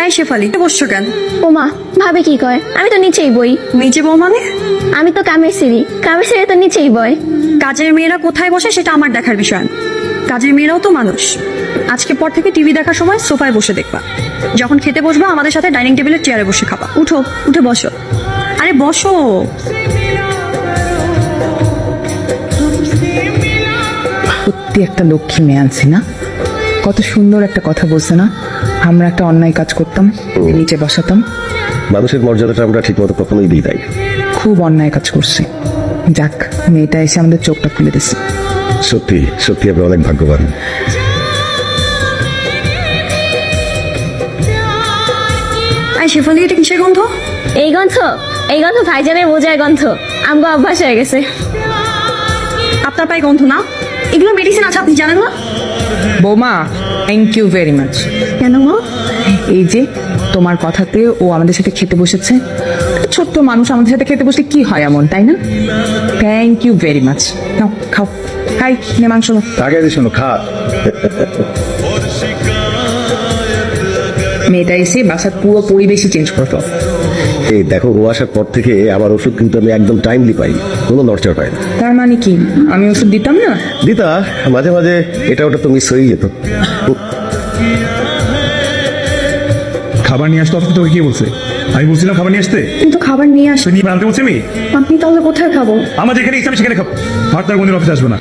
এই শেফালি বসছো কেন? ওমা ভাবে কি কয়, আমি তো নিচেই বই। নিচে বউ মানে? আমি তো কামের সিঁড়ি তো নিচেই বয়। কাজের মেয়েরা কোথায় বসে সেটা আমার দেখার বিষয় না। কাজের মেয়েরাও তো মানুষ। আজকে পর থেকে টিভি দেখার সময় সোফায় বসে দেখবা, যখন খেতে বসবা আমাদের সাথে ডাইনিং টেবিলের চেয়ারে বসে খাবা। উঠো, উঠে বসো। আরে বসো। সত্যি একটা লক্ষ্মী মেয়ে আনছি না? কত সুন্দর একটা কথা বলছে না, আমরা একটা অন্যায় কাজ করতাম, নিচে বসাতাম। মানুষের মর্যাদাটা আমরা ঠিক মতো কখনোই দিই নাই। খুব অন্যায় কাজ করছি। যাক, মেয়েটা এসে আমাদের চোখটা খুলে দিচ্ছে। সত্যি সত্যি আমরা অনেক ভাগ্যবান। এই শেফালি, এটা কিসের গন্ধ? এই গন্ধ ভাইজানের মোজার গন্ধ। আমগো অভ্যাস হয়ে গেছে। আপনার পায়ে গন্ধ না? এগুলো মেডিসিন আছে, আপনি জানেন না? বৌমা, থ্যাংক ইউ ভেরি মাচ। কেন মা? এই যে তোমার কথাতে ও আমাদের সাথে খেতে বসেছে। ছোট্ট মানুষ আমাদের সাথে খেতে বসলে কি হয় এমন, তাই না? Thank you very much. নাও খাও, খাই নে মাংস নাও। আগে শোনো, খা। মেয়েটা এসে বাসার পুরো পরিবেশই চেঞ্জ করতো। এই দেখো, ও আসার পর থেকে আমার ওষুধ কিন্তু আমি একদম টাইমলি পাই, কোনো নড়চড় পাই না। তার মানে কি আমি ওষুধ দিতাম না? দিতা, মাঝে মাঝে এটা ওটা তো মিস হয়ে যেত। খাবার নিয়ে আসতে অফিস তোকে কে বলছে? আমি বলছিলাম খাবার নিয়ে আসতে। কিন্তু খাবার নিয়ে আসে। নিয়ে আনতে বলছি আমি। আপনি তাহলে কোথায় খাবো? আমার যেখানে ইচ্ছা আমি সেখানে খাবো। ভাত তার কোনদিন অফিসে আসবে না।